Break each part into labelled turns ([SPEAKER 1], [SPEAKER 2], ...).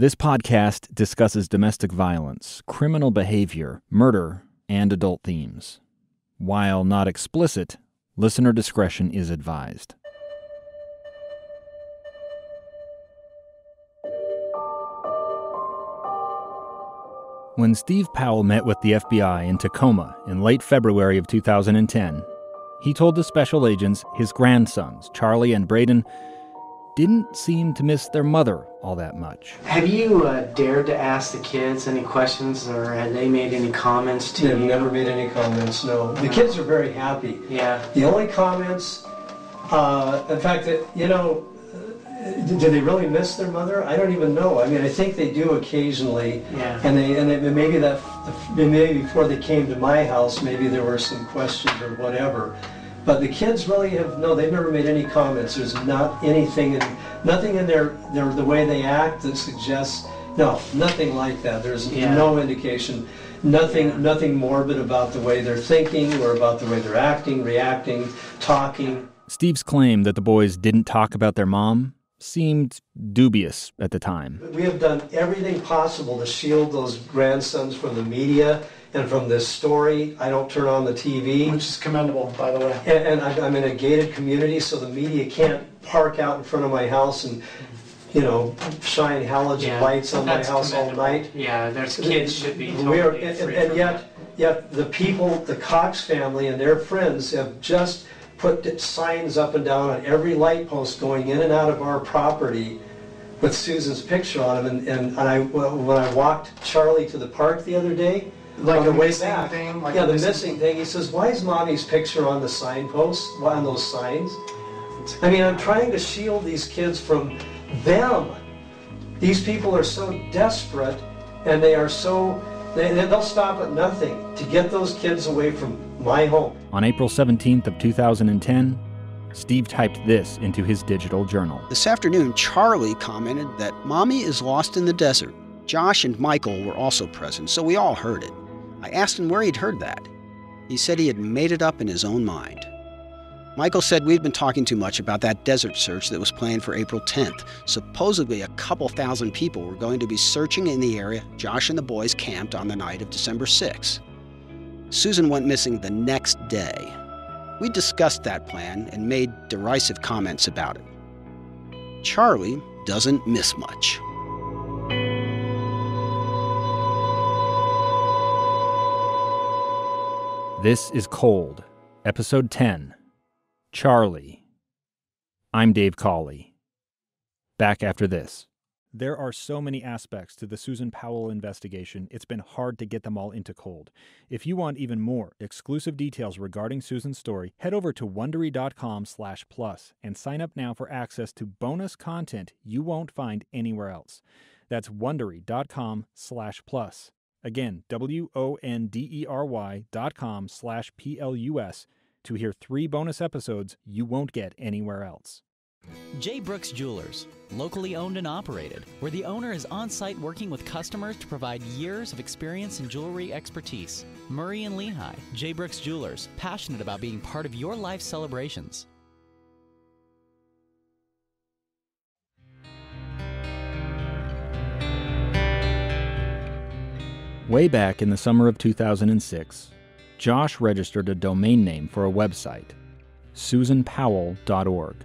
[SPEAKER 1] This podcast discusses domestic violence, criminal behavior, murder, and adult themes. While not explicit, listener discretion is advised. When Steve Powell met with the FBI in Tacoma in late February of 2010, he told the special agents his grandsons, Charlie and Braden, didn't seem to miss their mother all that much.
[SPEAKER 2] Have you dared to ask the kids any questions, or have they made any comments to you?
[SPEAKER 3] They've never made any comments, no. The kids are very happy.
[SPEAKER 2] Yeah.
[SPEAKER 3] The only comments, in fact, do they really miss their mother? I don't even know. I mean, I think they do occasionally.
[SPEAKER 2] Yeah.
[SPEAKER 3] And maybe before they came to my house, maybe there were some questions or whatever. But the kids really they've never made any comments. There's not nothing in the way they act that suggests, nothing like that. There's no indication, nothing morbid about the way they're thinking or about the way they're acting, reacting, talking.
[SPEAKER 1] Steve's claim that the boys didn't talk about their mom seemed dubious at the time.
[SPEAKER 3] We have done everything possible to shield those grandsons from the media and from this story. I don't turn on the TV.
[SPEAKER 2] Which is commendable, by the way.
[SPEAKER 3] And I'm in a gated community, so the media can't park out in front of my house and, shine halogen lights on my house all night.
[SPEAKER 2] Yeah, there's kids should be totally
[SPEAKER 3] and yet the people, the Cox family and their friends have just put signs up and down on every light post going in and out of our property with Susan's picture on them. And when I walked Charlie to the park the other day,
[SPEAKER 2] like
[SPEAKER 3] on the
[SPEAKER 2] a
[SPEAKER 3] way
[SPEAKER 2] missing
[SPEAKER 3] back,
[SPEAKER 2] thing?
[SPEAKER 3] Like the missing thing. He says, why is Mommy's picture on the signposts, on those signs? I mean, I'm trying to shield these kids from them. These people are so desperate, and they'll stop at nothing to get those kids away from my home.
[SPEAKER 1] On April 17th of 2010, Steve typed this into his digital journal.
[SPEAKER 4] This afternoon, Charlie commented that Mommy is lost in the desert. Josh and Michael were also present, so we all heard it. I asked him where he'd heard that. He said he had made it up in his own mind. Michael said we'd been talking too much about that desert search that was planned for April 10th. Supposedly a couple thousand people were going to be searching in the area Josh and the boys camped on the night of December 6th. Susan went missing the next day. We discussed that plan and made derisive comments about it. Charlie doesn't miss much.
[SPEAKER 1] This is Cold, Episode 10, Charlie. I'm Dave Cawley. Back after this. There are so many aspects to the Susan Powell investigation, it's been hard to get them all into Cold. If you want even more exclusive details regarding Susan's story, head over to Wondery.com/plus and sign up now for access to bonus content you won't find anywhere else. That's Wondery.com/plus. Again, WONDERY.com/PLUS to hear 3 bonus episodes you won't get anywhere else.
[SPEAKER 5] J. Brooks Jewelers, locally owned and operated, where the owner is on-site working with customers to provide years of experience and jewelry expertise. Murray and Lehigh, J. Brooks Jewelers, passionate about being part of your life celebrations.
[SPEAKER 1] Way back in the summer of 2006, Josh registered a domain name for a website, susanpowell.org.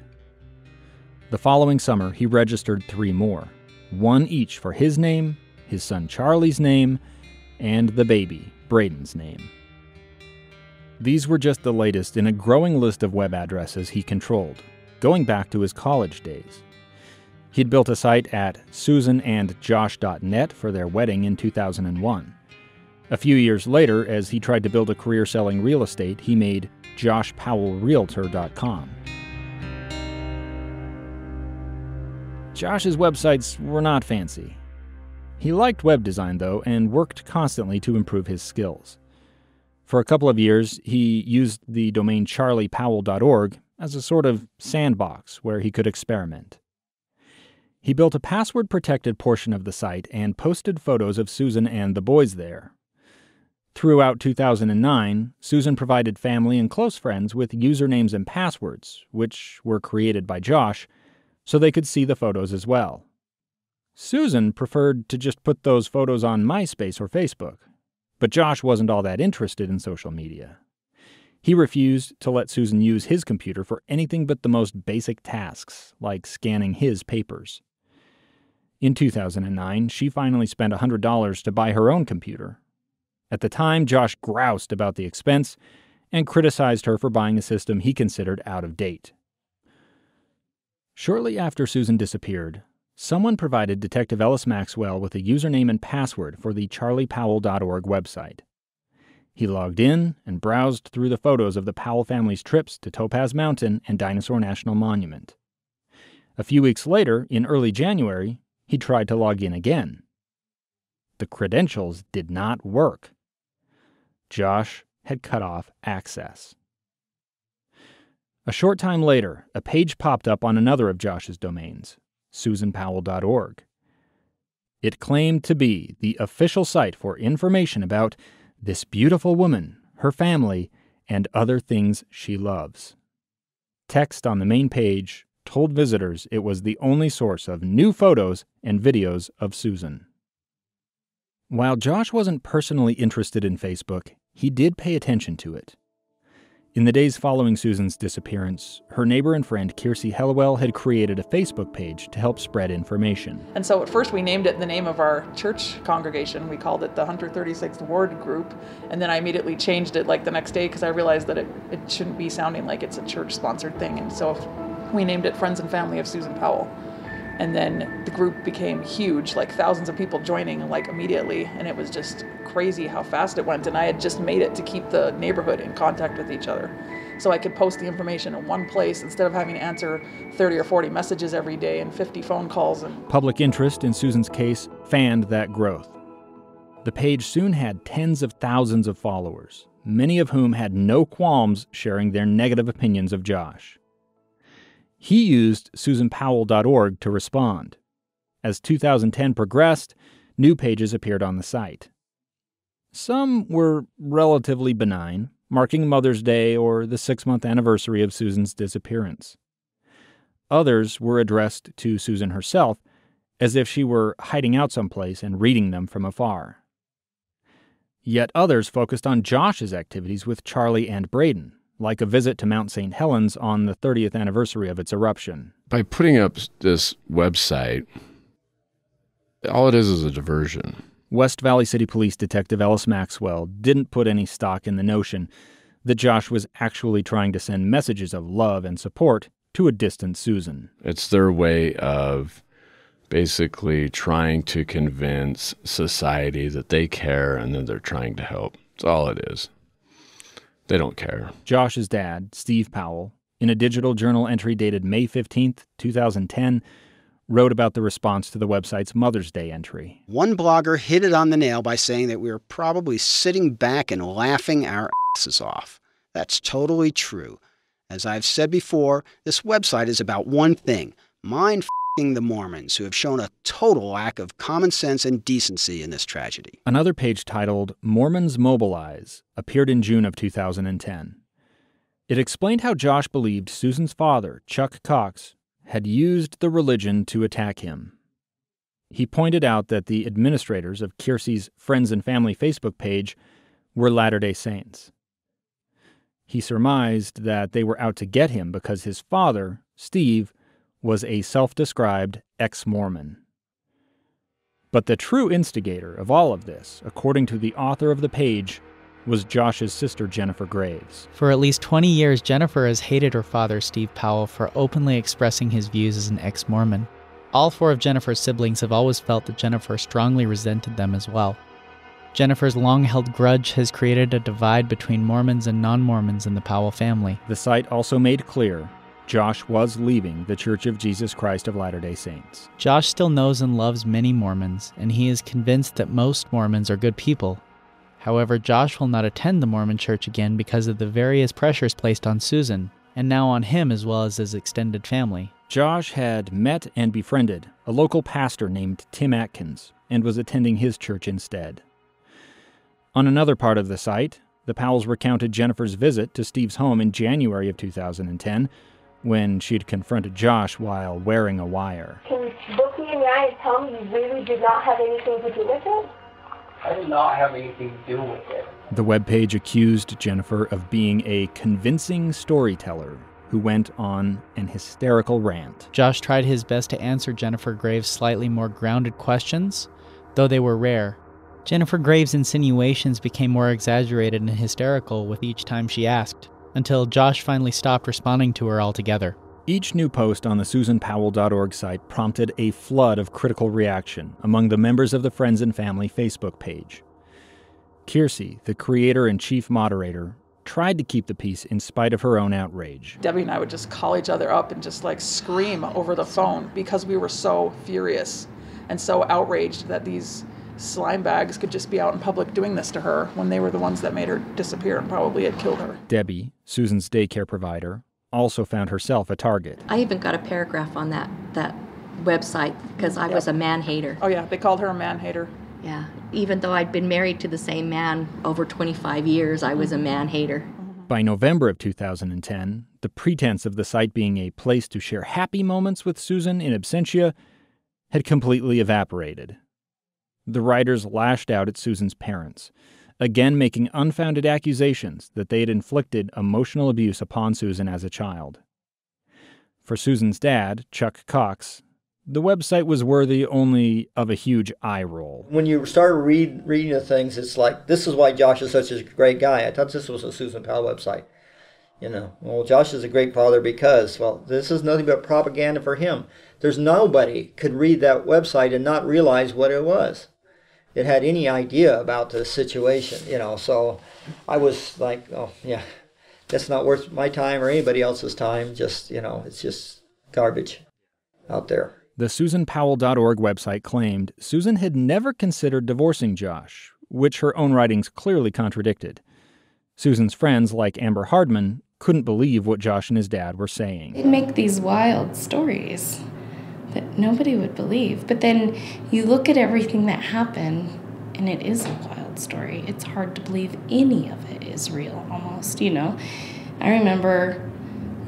[SPEAKER 1] The following summer, he registered 3 more, one each for his name, his son Charlie's name, and the baby, Braden's name. These were just the latest in a growing list of web addresses he controlled, going back to his college days. He'd built a site at susanandjosh.net for their wedding in 2001. A few years later, as he tried to build a career selling real estate, he made joshpowellrealtor.com. Josh's websites were not fancy. He liked web design, though, and worked constantly to improve his skills. For a couple of years, he used the domain charliepowell.org as a sort of sandbox where he could experiment. He built a password-protected portion of the site and posted photos of Susan and the boys there. Throughout 2009, Susan provided family and close friends with usernames and passwords, which were created by Josh, so they could see the photos as well. Susan preferred to just put those photos on MySpace or Facebook, but Josh wasn't all that interested in social media. He refused to let Susan use his computer for anything but the most basic tasks, like scanning his papers. In 2009, she finally spent $100 to buy her own computer. At the time, Josh groused about the expense and criticized her for buying a system he considered out of date. Shortly after Susan disappeared, someone provided Detective Ellis Maxwell with a username and password for the charliepowell.org website. He logged in and browsed through the photos of the Powell family's trips to Topaz Mountain and Dinosaur National Monument. A few weeks later, in early January, he tried to log in again. The credentials did not work. Josh had cut off access. A short time later, a page popped up on another of Josh's domains, susanpowell.org. It claimed to be the official site for information about this beautiful woman, her family, and other things she loves. Text on the main page told visitors it was the only source of new photos and videos of Susan. While Josh wasn't personally interested in Facebook, he did pay attention to it. In the days following Susan's disappearance, her neighbor and friend Kiersey Hellewell had created a Facebook page to help spread information.
[SPEAKER 6] And so at first we named it in the name of our church congregation. We called it the 136th Ward Group. And then I immediately changed it like the next day because I realized that it shouldn't be sounding like it's a church-sponsored thing. And so we named it Friends and Family of Susan Powell. And then the group became huge, like thousands of people joining like immediately. And it was just crazy how fast it went. And I had just made it to keep the neighborhood in contact with each other. So I could post the information in one place instead of having to answer 30 or 40 messages every day and 50 phone calls.
[SPEAKER 1] Public interest in Susan's case fanned that growth. The page soon had tens of thousands of followers, many of whom had no qualms sharing their negative opinions of Josh. He used susanpowell.org to respond. As 2010 progressed, new pages appeared on the site. Some were relatively benign, marking Mother's Day or the 6-month anniversary of Susan's disappearance. Others were addressed to Susan herself, as if she were hiding out someplace and reading them from afar. Yet others focused on Josh's activities with Charlie and Braden, like a visit to Mount St. Helens on the 30th anniversary of its eruption.
[SPEAKER 7] By putting up this website, all it is a diversion.
[SPEAKER 1] West Valley City Police Detective Ellis Maxwell didn't put any stock in the notion that Josh was actually trying to send messages of love and support to a distant Susan.
[SPEAKER 7] It's their way of basically trying to convince society that they care and that they're trying to help. That's all it is. They don't care.
[SPEAKER 1] Josh's dad, Steve Powell, in a digital journal entry dated May 15th, 2010, wrote about the response to the website's Mother's Day entry.
[SPEAKER 4] One blogger hit it on the nail by saying that we were probably sitting back and laughing our asses off. That's totally true. As I've said before, this website is about one thing: mind-f***ing the Mormons, who have shown a total lack of common sense and decency in this tragedy.
[SPEAKER 1] Another page titled Mormons Mobilize appeared in June of 2010. It explained how Josh believed Susan's father, Chuck Cox, had used the religion to attack him. He pointed out that the administrators of Kiersey's Friends and Family Facebook page were Latter-day Saints. He surmised that they were out to get him because his father, Steve, was a self-described ex-Mormon. But the true instigator of all of this, according to the author of the page, was Josh's sister Jennifer Graves.
[SPEAKER 5] For at least 20 years, Jennifer has hated her father, Steve Powell, for openly expressing his views as an ex-Mormon. All 4 of Jennifer's siblings have always felt that Jennifer strongly resented them as well. Jennifer's long-held grudge has created a divide between Mormons and non-Mormons in the Powell family.
[SPEAKER 1] The site also made clear Josh was leaving the Church of Jesus Christ of Latter-day Saints.
[SPEAKER 5] Josh still knows and loves many Mormons, and he is convinced that most Mormons are good people. However, Josh will not attend the Mormon church again because of the various pressures placed on Susan, and now on him as well as his extended family.
[SPEAKER 1] Josh had met and befriended a local pastor named Tim Atkins and was attending his church instead. On another part of the site, the Powells recounted Jennifer's visit to Steve's home in January of 2010, when she'd confronted Josh while wearing a wire.
[SPEAKER 8] Can you look me in the eye and tell me you really did not have anything to do with it?
[SPEAKER 2] I did not have anything to do with it.
[SPEAKER 1] The webpage accused Jennifer of being a convincing storyteller who went on an hysterical rant.
[SPEAKER 5] Josh tried his best to answer Jennifer Graves' slightly more grounded questions, though they were rare. Jennifer Graves' insinuations became more exaggerated and hysterical with each time she asked, until Josh finally stopped responding to her altogether.
[SPEAKER 1] Each new post on the SusanPowell.org site prompted a flood of critical reaction among the members of the Friends and Family Facebook page. Kiersey, the creator and chief moderator, tried to keep the peace in spite of her own outrage.
[SPEAKER 6] Debbie and I would just call each other up and just like scream over the phone because we were so furious and so outraged that these slime bags could just be out in public doing this to her when they were the ones that made her disappear and probably had killed her.
[SPEAKER 1] Debbie, Susan's daycare provider, also found herself a target.
[SPEAKER 9] I even got a paragraph on that website because I was a man-hater.
[SPEAKER 6] Oh yeah, they called her a man-hater.
[SPEAKER 9] Yeah, even though I'd been married to the same man over 25 years, I was a man-hater.
[SPEAKER 1] By November of 2010, the pretense of the site being a place to share happy moments with Susan in absentia had completely evaporated. The writers lashed out at Susan's parents, again making unfounded accusations that they had inflicted emotional abuse upon Susan as a child. For Susan's dad, Chuck Cox, the website was worthy only of a huge eye roll.
[SPEAKER 10] When you start reading the things, it's like, this is why Josh is such a great guy. I thought this was a Susan Powell website. Well, Josh is a great father because, well, this is nothing but propaganda for him. There's nobody could read that website and not realize what it was. It had any idea about the situation, so I was like, oh, yeah, that's not worth my time or anybody else's time. Just, it's just garbage out there.
[SPEAKER 1] The SusanPowell.org website claimed Susan had never considered divorcing Josh, which her own writings clearly contradicted. Susan's friends, like Amber Hardman, couldn't believe what Josh and his dad were saying.
[SPEAKER 11] They'd make these wild stories that nobody would believe. But then you look at everything that happened, and it is a wild story. It's hard to believe any of it is real, almost, I remember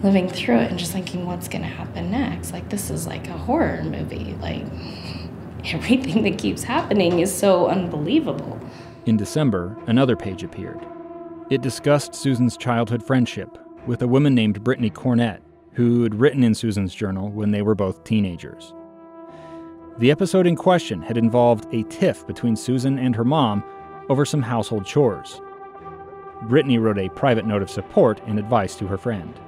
[SPEAKER 11] living through it and just thinking, what's going to happen next? Like, this is like a horror movie. Like, everything that keeps happening is so unbelievable.
[SPEAKER 1] In December, another page appeared. It discussed Susan's childhood friendship with a woman named Brittany Cornett, who had written in Susan's journal when they were both teenagers. The episode in question had involved a tiff between Susan and her mom over some household chores. Brittany wrote a private note of support and advice to her friend.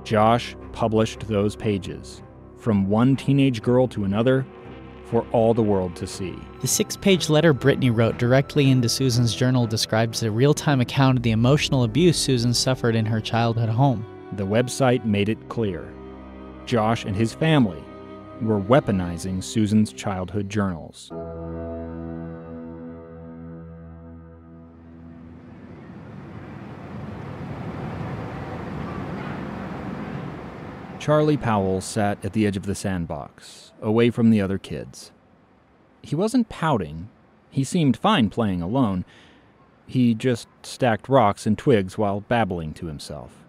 [SPEAKER 1] Josh published those pages, from one teenage girl to another, for all the world to see.
[SPEAKER 5] The 6-page letter Brittany wrote directly into Susan's journal describes a real-time account of the emotional abuse Susan suffered in her childhood home.
[SPEAKER 1] The website made it clear. Josh and his family were weaponizing Susan's childhood journals. Charlie Powell sat at the edge of the sandbox, away from the other kids. He wasn't pouting. He seemed fine playing alone. He just stacked rocks and twigs while babbling to himself.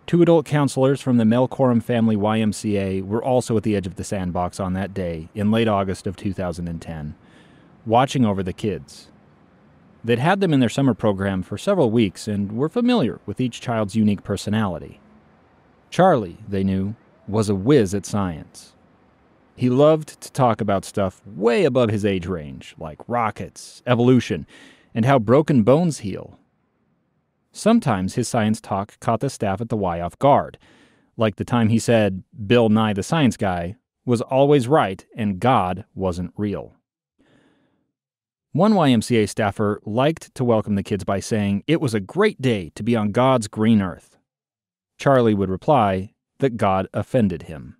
[SPEAKER 1] 2 adult counselors from the Melcorum family YMCA were also at the edge of the sandbox on that day in late August of 2010, watching over the kids. They'd had them in their summer program for several weeks and were familiar with each child's unique personality. Charlie, they knew, was a whiz at science. He loved to talk about stuff way above his age range, like rockets, evolution, and how broken bones heal. Sometimes his science talk caught the staff at the Y off guard, like the time he said Bill Nye the Science Guy was always right and God wasn't real. One YMCA staffer liked to welcome the kids by saying it was a great day to be on God's green earth. Charlie would reply that God offended him.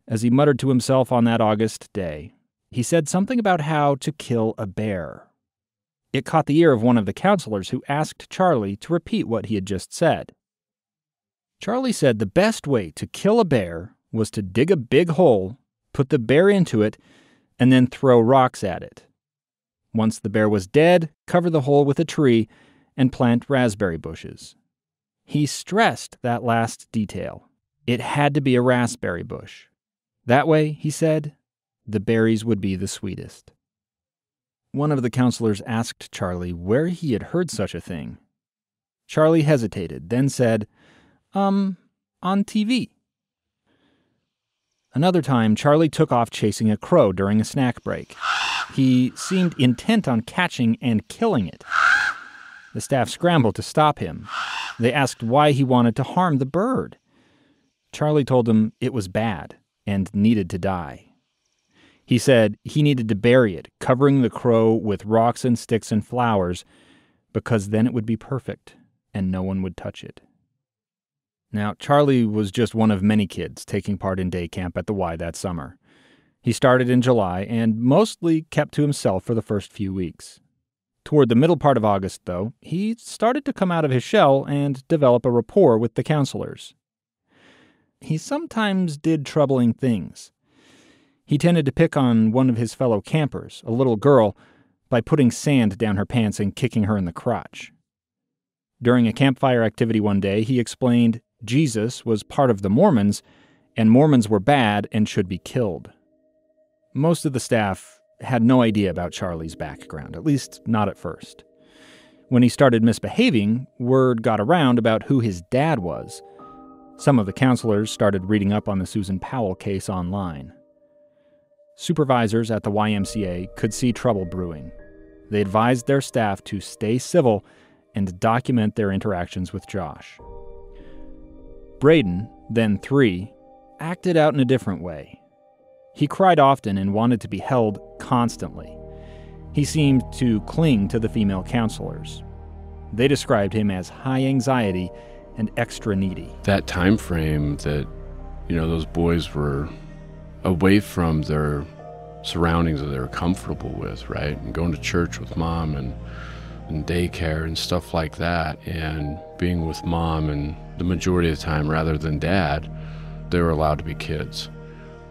[SPEAKER 1] As he muttered to himself on that August day, he said something about how to kill a bear. It caught the ear of one of the counselors who asked Charlie to repeat what he had just said. Charlie said the best way to kill a bear was to dig a big hole, put the bear into it, and then throw rocks at it. Once the bear was dead, cover the hole with a tree and plant raspberry bushes. He stressed that last detail. It had to be a raspberry bush. That way, he said, the berries would be the sweetest. One of the counselors asked Charlie where he had heard such a thing. Charlie hesitated, then said, on TV. Another time, Charlie took off chasing a crow during a snack break. He seemed intent on catching and killing it. The staff scrambled to stop him. They asked why he wanted to harm the bird. Charlie told them it was bad and needed to die. He said he needed to bury it, covering the crow with rocks and sticks and flowers, because then it would be perfect and no one would touch it. Now, Charlie was just one of many kids taking part in day camp at the Y that summer. He started in July and mostly kept to himself for the first few weeks. Toward the middle part of August, though, he started to come out of his shell and develop a rapport with the counselors. He sometimes did troubling things. He tended to pick on one of his fellow campers, a little girl, by putting sand down her pants and kicking her in the crotch. During a campfire activity one day, he explained Jesus was part of the Mormons, and Mormons were bad and should be killed. Most of the staff had no idea about Charlie's background, at least not at first. When he started misbehaving, word got around about who his dad was. Some of the counselors started reading up on the Susan Powell case online. Supervisors at the YMCA could see trouble brewing. They advised their staff to stay civil and document their interactions with Josh. Braden, then 3, acted out in a different way. He cried often and wanted to be held constantly. He seemed to cling to the female counselors. They described him as high anxiety and extra needy.
[SPEAKER 7] That time frame that, those boys were away from their surroundings that they were comfortable with, right? And going to church with mom and daycare and stuff like that, and being with mom and the majority of the time rather than dad, they were allowed to be kids.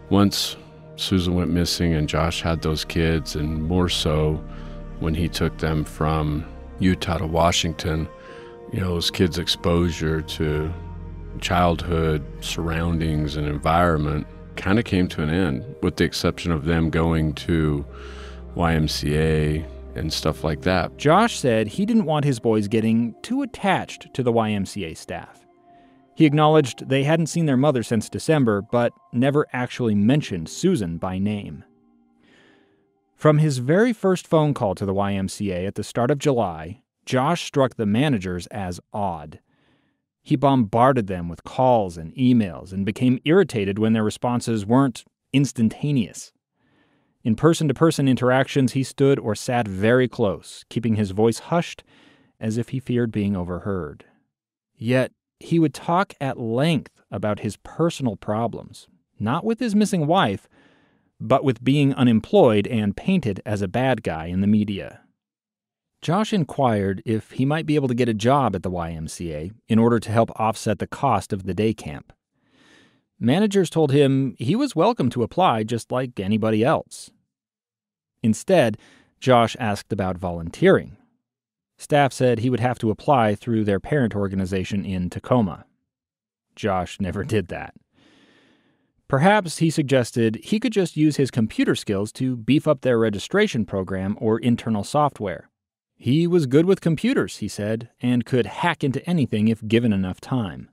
[SPEAKER 7] Once Susan went missing and Josh had those kids, and more so when he took them from Utah to Washington, those kids' exposure to childhood surroundings and environment kind of came to an end, with the exception of them going to YMCA and stuff like that.
[SPEAKER 1] Josh said he didn't want his boys getting too attached to the YMCA staff. He acknowledged they hadn't seen their mother since December, but never actually mentioned Susan by name. From his very first phone call to the YMCA at the start of July, Josh struck the managers as odd. He bombarded them with calls and emails and became irritated when their responses weren't instantaneous. In person-to-person interactions, he stood or sat very close, keeping his voice hushed as if he feared being overheard. Yet, he would talk at length about his personal problems, not with his missing wife, but with being unemployed and painted as a bad guy in the media. Josh inquired if he might be able to get a job at the YMCA in order to help offset the cost of the day camp. Managers told him he was welcome to apply just like anybody else. Instead, Josh asked about volunteering. Staff said he would have to apply through their parent organization in Tacoma. Josh never did that. Perhaps he suggested he could just use his computer skills to beef up their registration program or internal software. He was good with computers, he said, and could hack into anything if given enough time.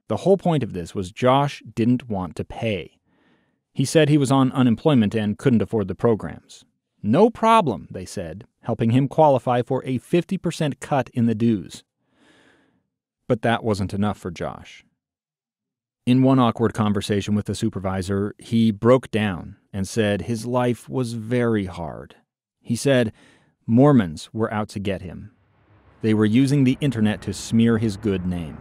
[SPEAKER 1] The whole point of this was Josh didn't want to pay. He said he was on unemployment and couldn't afford the programs. No problem, they said, helping him qualify for a 50% cut in the dues. But that wasn't enough for Josh. In one awkward conversation with the supervisor, he broke down and said his life was very hard. He said Mormons were out to get him. They were using the internet to smear his good name.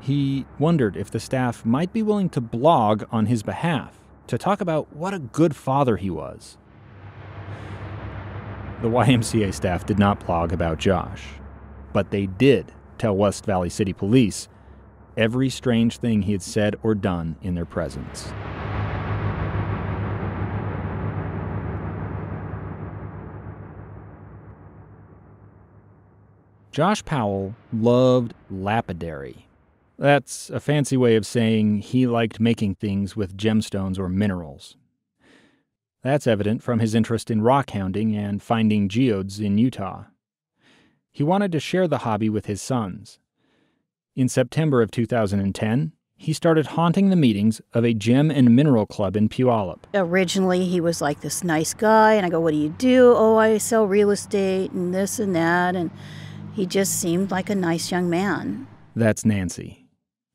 [SPEAKER 1] He wondered if the staff might be willing to blog on his behalf to talk about what a good father he was. The YMCA staff did not blog about Josh, but they did tell West Valley City Police every strange thing he had said or done in their presence. Josh Powell loved lapidary. That's a fancy way of saying he liked making things with gemstones or minerals. That's evident from his interest in rock hounding and finding geodes in Utah. He wanted to share the hobby with his sons. In September of 2010, he started haunting the meetings of a gem and mineral club in Puyallup.
[SPEAKER 12] Originally, he was like this nice guy, and I go, "What do you do?" "Oh, I sell real estate and this and that," and he just seemed like a nice young man.
[SPEAKER 1] That's Nancy.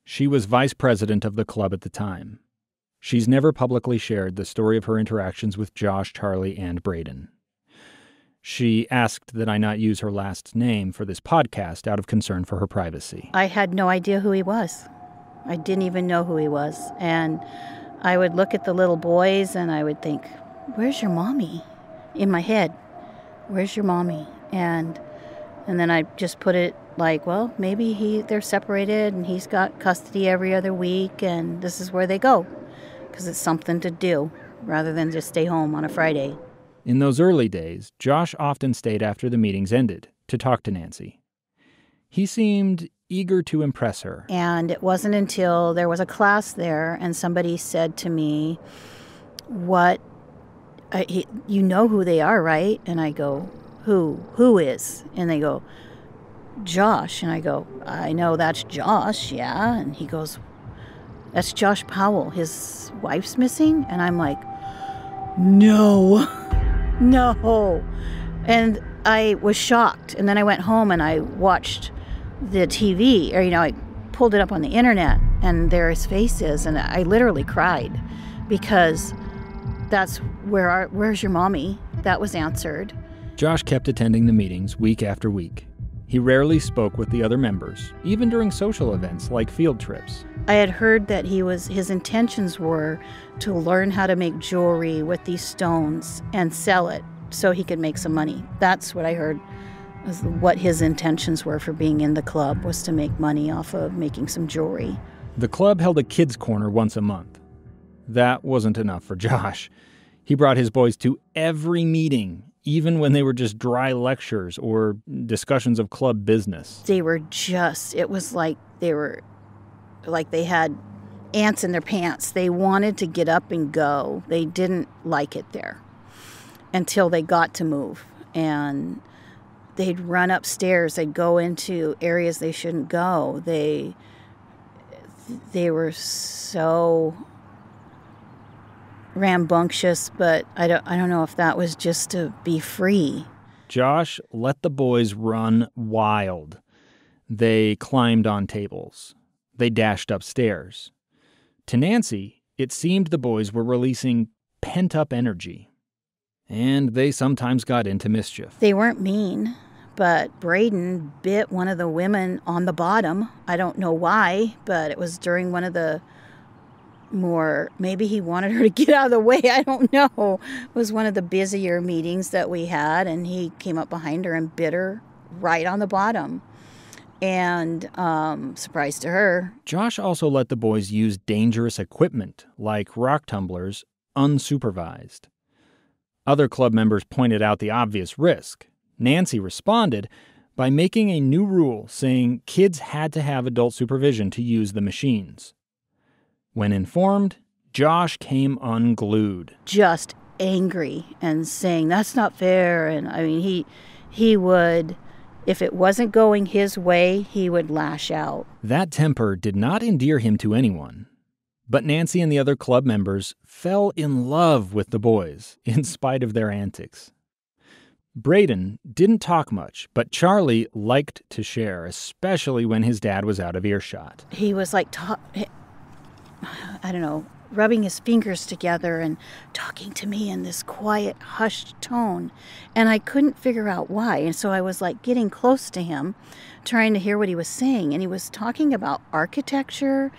[SPEAKER 1] She was vice president of the club at the time. She's never publicly shared the story of her interactions with Josh, Charlie, and Braden. She asked that I not use her last name for this podcast out of concern for her privacy.
[SPEAKER 12] I had no idea who he was. I didn't even know who he was. And I would look at the little boys and I would think, "Where's your mommy?" In my head, "Where's your mommy?" And then I just put it like, well, maybe they're separated and he's got custody every other week and this is where they go. Because it's something to do rather than just stay home on a Friday.
[SPEAKER 1] In those early days, Josh often stayed after the meetings ended to talk to Nancy. He seemed eager to impress her.
[SPEAKER 12] And it wasn't until there was a class there and somebody said to me, you know who they are, right? And I go, Who is? And they go, "Josh." And I go, "I know that's Josh, yeah." And he goes, "That's Josh Powell. His wife's missing?" And I'm like, No. And I was shocked. And then I went home and I watched the TV, or, I pulled it up on the internet, and there his face is. And I literally cried because that's where's your mommy? That was answered.
[SPEAKER 1] Josh kept attending the meetings week after week. He rarely spoke with the other members, even during social events like field trips.
[SPEAKER 12] I had heard that his intentions were to learn how to make jewelry with these stones and sell it so he could make some money. That's what I heard, was what his intentions were for being in the club, was to make money off of making some jewelry.
[SPEAKER 1] The club held a kids' corner once a month. That wasn't enough for Josh. He brought his boys to every meeting, even when they were just dry lectures or discussions of club business.
[SPEAKER 12] It was like they had ants in their pants. They wanted to get up and go. They didn't like it there until they got to move. And they'd run upstairs. They'd go into areas they shouldn't go. They were so rambunctious, but I don't know if that was just to be free.
[SPEAKER 1] Josh let the boys run wild. They climbed on tables. They dashed upstairs. To Nancy, it seemed the boys were releasing pent-up energy. And they sometimes got into mischief.
[SPEAKER 12] They weren't mean, but Braden bit one of the women on the bottom. I don't know why, but it was during one of the maybe he wanted her to get out of the way, I don't know. It was one of the busier meetings that we had, and he came up behind her and bit her right on the bottom. And surprise to her.
[SPEAKER 1] Josh also let the boys use dangerous equipment, like rock tumblers, unsupervised. Other club members pointed out the obvious risk. Nancy responded by making a new rule saying kids had to have adult supervision to use the machines. When informed, Josh came unglued.
[SPEAKER 12] Just angry and saying, "That's not fair." And I mean, he would, if it wasn't going his way, he would lash out.
[SPEAKER 1] That temper did not endear him to anyone. But Nancy and the other club members fell in love with the boys, in spite of their antics. Braden didn't talk much, but Charlie liked to share, especially when his dad was out of earshot.
[SPEAKER 12] He was like, rubbing his fingers together and talking to me in this quiet, hushed tone. And I couldn't figure out why. And so I was like getting close to him, trying to hear what he was saying. And he was talking about architecture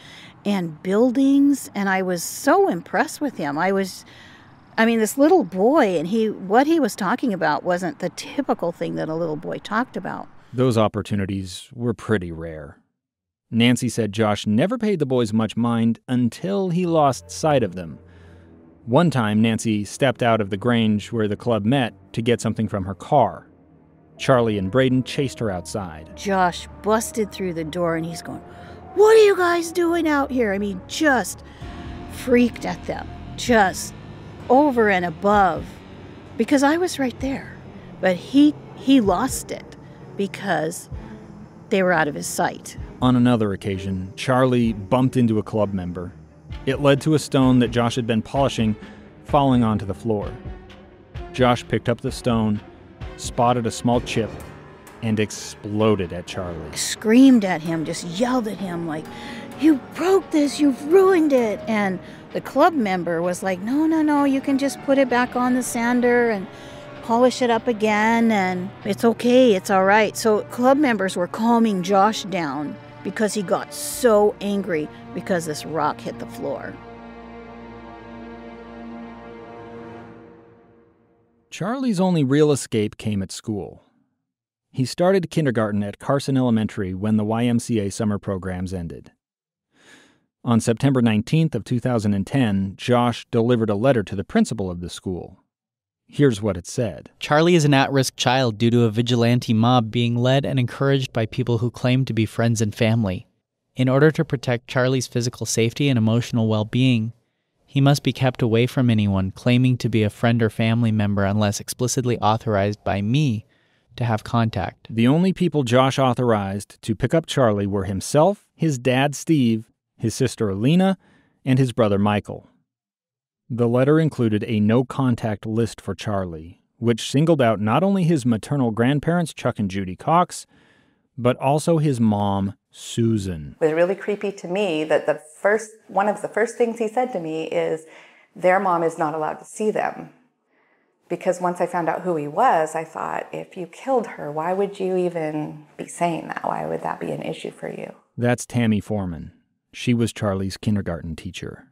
[SPEAKER 12] and buildings. And I was so impressed with him. This little boy, and what he was talking about wasn't the typical thing that a little boy talked about.
[SPEAKER 1] Those opportunities were pretty rare. Nancy said Josh never paid the boys much mind until he lost sight of them. One time, Nancy stepped out of the Grange where the club met to get something from her car. Charlie and Braden chased her outside.
[SPEAKER 12] Josh busted through the door and he's going, "What are you guys doing out here?" I mean, just freaked at them, just over and above, because I was right there. But he lost it because they were out of his sight.
[SPEAKER 1] On another occasion, Charlie bumped into a club member. It led to a stone that Josh had been polishing falling onto the floor. Josh picked up the stone, spotted a small chip, and exploded at Charlie.
[SPEAKER 12] Screamed at him, just yelled at him like, "You broke this, you've ruined it." And the club member was like, no, you can just put it back on the sander and polish it up again, and it's okay, it's all right. So club members were calming Josh down because he got so angry because this rock hit the floor.
[SPEAKER 1] Charlie's only real escape came at school. He started kindergarten at Carson Elementary when the YMCA summer programs ended. On September 19th of 2010, Josh delivered a letter to the principal of the school. Here's what it said.
[SPEAKER 5] Charlie is an at-risk child due to a vigilante mob being led and encouraged by people who claim to be friends and family. In order to protect Charlie's physical safety and emotional well-being, he must be kept away from anyone claiming to be a friend or family member unless explicitly authorized by me to have contact.
[SPEAKER 1] The only people Josh authorized to pick up Charlie were himself, his dad Steve, his sister Alina, and his brother Michael. The letter included a no-contact list for Charlie, which singled out not only his maternal grandparents, Chuck and Judy Cox, but also his mom, Susan.
[SPEAKER 13] It was really creepy to me that one of the first things he said to me is, their mom is not allowed to see them. Because once I found out who he was, I thought, if you killed her, why would you even be saying that? Why would that be an issue for you?
[SPEAKER 1] That's Tammy Foreman. She was Charlie's kindergarten teacher.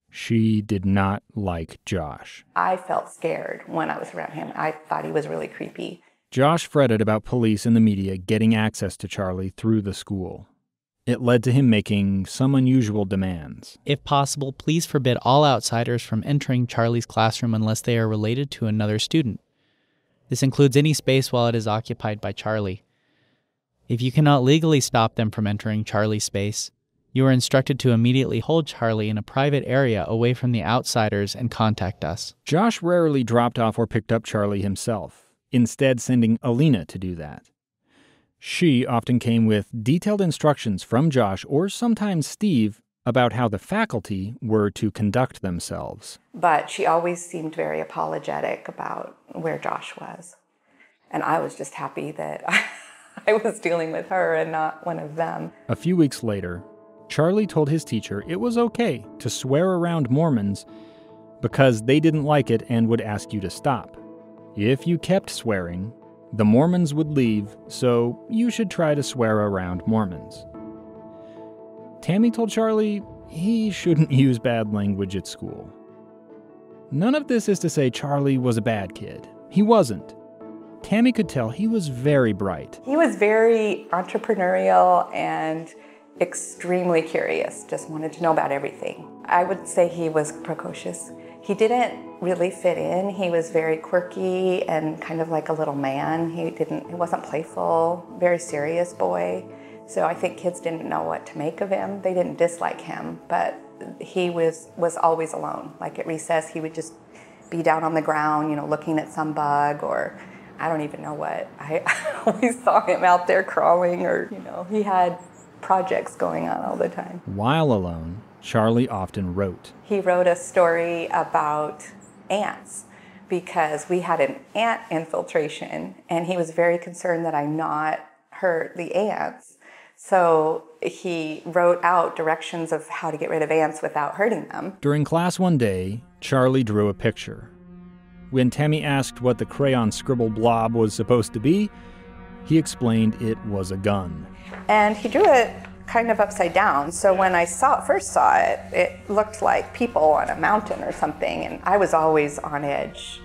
[SPEAKER 1] She did not like Josh.
[SPEAKER 13] I felt scared when I was around him. I thought he was really creepy.
[SPEAKER 1] Josh fretted about police and the media getting access to Charlie through the school. It led to him making some unusual demands.
[SPEAKER 5] If possible, please forbid all outsiders from entering Charlie's classroom unless they are related to another student. This includes any space while it is occupied by Charlie. If you cannot legally stop them from entering Charlie's space, you are instructed to immediately hold Charlie in a private area away from the outsiders and contact us.
[SPEAKER 1] Josh rarely dropped off or picked up Charlie himself, instead sending Alina to do that. She often came with detailed instructions from Josh or sometimes Steve about how the faculty were to conduct themselves.
[SPEAKER 13] But she always seemed very apologetic about where Josh was. And I was just happy that I was dealing with her and not one of them.
[SPEAKER 1] A few weeks later, Charlie told his teacher it was okay to swear around Mormons because they didn't like it and would ask you to stop. If you kept swearing, the Mormons would leave, so you should try to swear around Mormons. Tammy told Charlie he shouldn't use bad language at school. None of this is to say Charlie was a bad kid. He wasn't. Tammy could tell he was very bright.
[SPEAKER 13] He was very entrepreneurial and extremely curious, just wanted to know about everything. I would say he was precocious. He didn't really fit in. He was very quirky and kind of like a little man. He wasn't playful, very serious boy. So I think kids didn't know what to make of him. They didn't dislike him, but he was always alone. Like at recess, he would just be down on the ground, looking at some bug, or I don't even know what. I always saw him out there crawling, or, he had projects going on all the time.
[SPEAKER 1] While alone, Charlie often wrote.
[SPEAKER 13] He wrote a story about ants because we had an ant infiltration, and he was very concerned that I not hurt the ants. So he wrote out directions of how to get rid of ants without hurting them.
[SPEAKER 1] During class one day, Charlie drew a picture. When Tammy asked what the crayon scribble blob was supposed to be, he explained it was a gun.
[SPEAKER 13] And he drew it kind of upside down. So when I first saw it, it looked like people on a mountain or something. And I was always on edge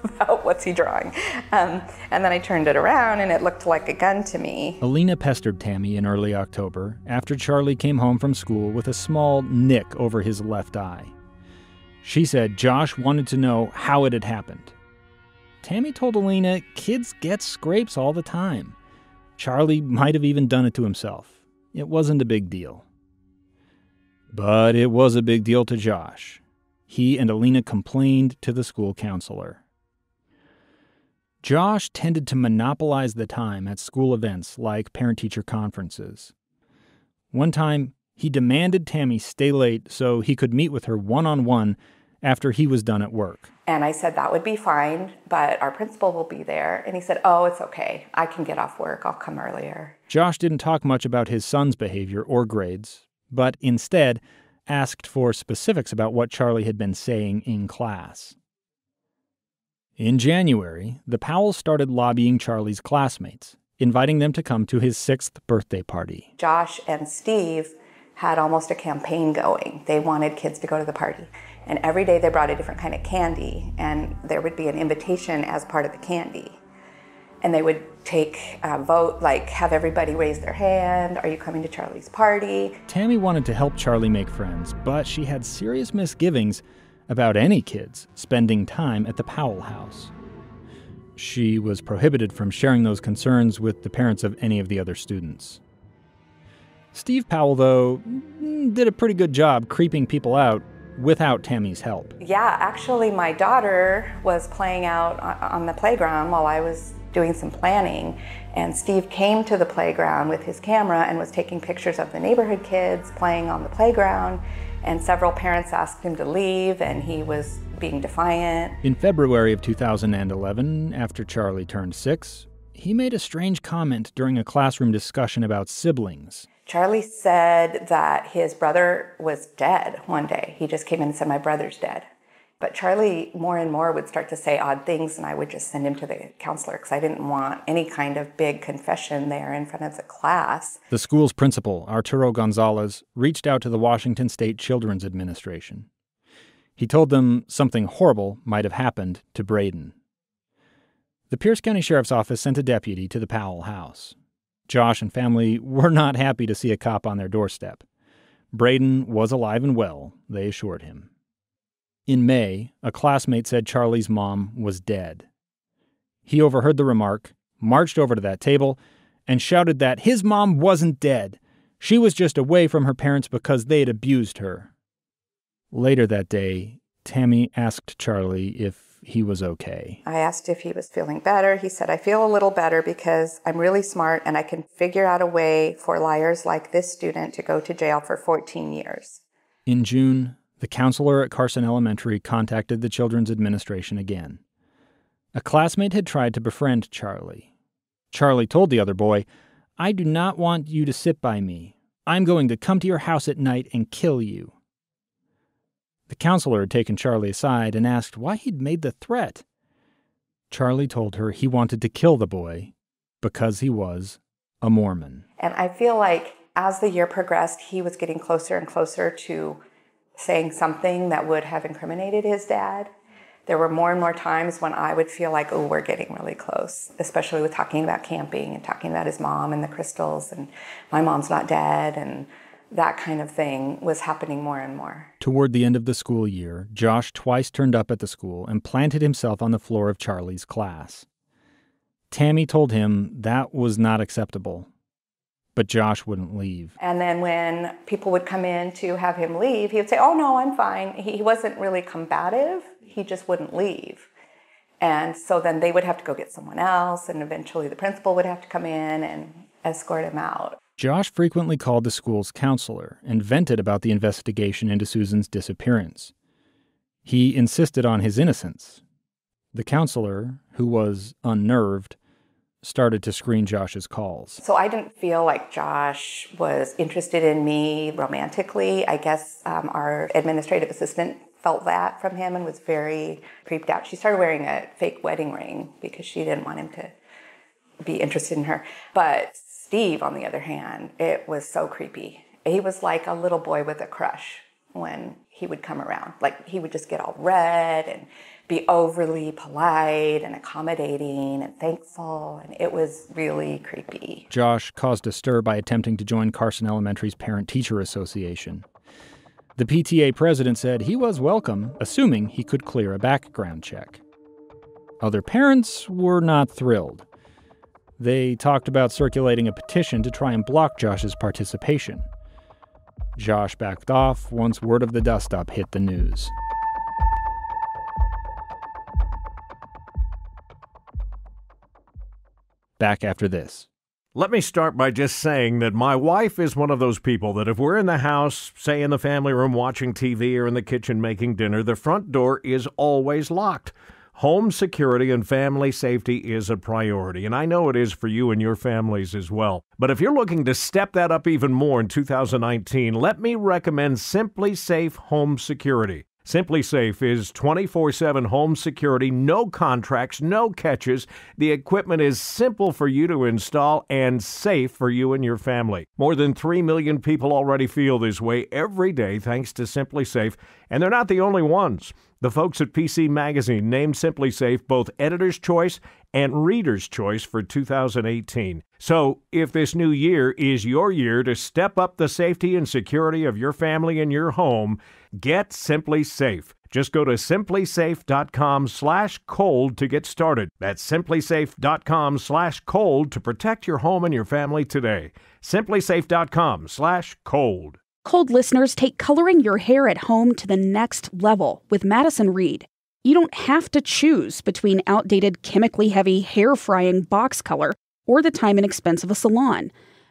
[SPEAKER 13] about what's he drawing. And then I turned it around and it looked like a gun to me.
[SPEAKER 1] Alina pestered Tammy in early October after Charlie came home from school with a small nick over his left eye. She said Josh wanted to know how it had happened. Tammy told Alina kids get scrapes all the time. Charlie might have even done it to himself. It wasn't a big deal. But it was a big deal to Josh. He and Alina complained to the school counselor. Josh tended to monopolize the time at school events like parent-teacher conferences. One time, he demanded Tammy stay late so he could meet with her one-on-one after he was done at work.
[SPEAKER 13] And I said, that would be fine, but our principal will be there. And he said, oh, it's okay. I can get off work. I'll come earlier.
[SPEAKER 1] Josh didn't talk much about his son's behavior or grades, but instead asked for specifics about what Charlie had been saying in class. In January, the Powells started lobbying Charlie's classmates, inviting them to come to his 6th birthday party.
[SPEAKER 13] Josh and Steve had almost a campaign going. They wanted kids to go to the party. And every day they brought a different kind of candy, and there would be an invitation as part of the candy. And they would take a vote, like have everybody raise their hand, are you coming to Charlie's party?
[SPEAKER 1] Tammy wanted to help Charlie make friends, but she had serious misgivings about any kids spending time at the Powell house. She was prohibited from sharing those concerns with the parents of any of the other students. Steve Powell, though, did a pretty good job creeping people out without Tammy's help.
[SPEAKER 13] Yeah, actually my daughter was playing out on the playground while I was doing some planning, and Steve came to the playground with his camera and was taking pictures of the neighborhood kids playing on the playground, and several parents asked him to leave, and he was being defiant.
[SPEAKER 1] In February of 2011, after Charlie turned 6, he made a strange comment during a classroom discussion about siblings.
[SPEAKER 13] Charlie said that his brother was dead one day. He just came in and said, my brother's dead. But Charlie more and more would start to say odd things, and I would just send him to the counselor because I didn't want any kind of big confession there in front of the class.
[SPEAKER 1] The school's principal, Arturo Gonzalez, reached out to the Washington State Children's Administration. He told them something horrible might have happened to Braden. The Pierce County Sheriff's Office sent a deputy to the Powell house. Josh and family were not happy to see a cop on their doorstep. Braden was alive and well, they assured him. In May, a classmate said Charlie's mom was dead. He overheard the remark, marched over to that table, and shouted that his mom wasn't dead. She was just away from her parents because they had abused her. Later that day, Tammy asked Charlie if he was okay.
[SPEAKER 13] I asked if he was feeling better. He said, I feel a little better because I'm really smart and I can figure out a way for liars like this student to go to jail for 14 years.
[SPEAKER 1] In June, the counselor at Carson Elementary contacted the Children's Administration again. A classmate had tried to befriend Charlie. Charlie told the other boy, I do not want you to sit by me. I'm going to come to your house at night and kill you. The counselor had taken Charlie aside and asked why he'd made the threat. Charlie told her he wanted to kill the boy because he was a Mormon.
[SPEAKER 13] And I feel like as the year progressed, he was getting closer and closer to saying something that would have incriminated his dad. There were more and more times when I would feel like, oh, we're getting really close, especially with talking about camping and talking about his mom and the crystals and my mom's not dead, and that kind of thing was happening more and more.
[SPEAKER 1] Toward the end of the school year, Josh twice turned up at the school and planted himself on the floor of Charlie's class. Tammy told him that was not acceptable, but Josh wouldn't leave.
[SPEAKER 13] And then when people would come in to have him leave, he would say, oh, no, I'm fine. He wasn't really combative. He just wouldn't leave. And so then they would have to go get someone else, and eventually the principal would have to come in and escort him out.
[SPEAKER 1] Josh frequently called the school's counselor and vented about the investigation into Susan's disappearance. He insisted on his innocence. The counselor, who was unnerved, started to screen Josh's calls.
[SPEAKER 13] So I didn't feel like Josh was interested in me romantically. I guess our administrative assistant felt that from him and was very creeped out. She started wearing a fake wedding ring because she didn't want him to be interested in her. But Steve, on the other hand, it was so creepy. He was like a little boy with a crush when he would come around. Like, he would just get all red and be overly polite and accommodating and thankful, and it was really creepy.
[SPEAKER 1] Josh caused a stir by attempting to join Carson Elementary's Parent-Teacher Association. The PTA president said he was welcome, assuming he could clear a background check. Other parents were not thrilled. They talked about circulating a petition to try and block Josh's participation. Josh backed off once word of the dust-up hit the news. Back after this.
[SPEAKER 14] Let me start by just saying that my wife is one of those people that if we're in the house, say in the family room watching TV or in the kitchen making dinner, the front door is always locked. Home security and family safety is a priority, and I know it is for you and your families as well. But if you're looking to step that up even more in 2019, let me recommend Simply Safe Home Security. Simply Safe is 24/7 home security, no contracts, no catches. The equipment is simple for you to install and safe for you and your family. More than 3 million people already feel this way every day thanks to Simply Safe, and they're not the only ones. The folks at PC Magazine named Simply Safe both Editor's Choice and Reader's Choice for 2018. So, if this new year is your year to step up the safety and security of your family and your home, get Simply Safe. Just go to simplysafe.com/cold to get started. That's simplysafe.com/cold to protect your home and your family today. simplysafe.com/cold.
[SPEAKER 15] Cold listeners, take coloring your hair at home to the next level with Madison Reed. You don't have to choose between outdated, chemically heavy, hair-frying box color or the time and expense of a salon.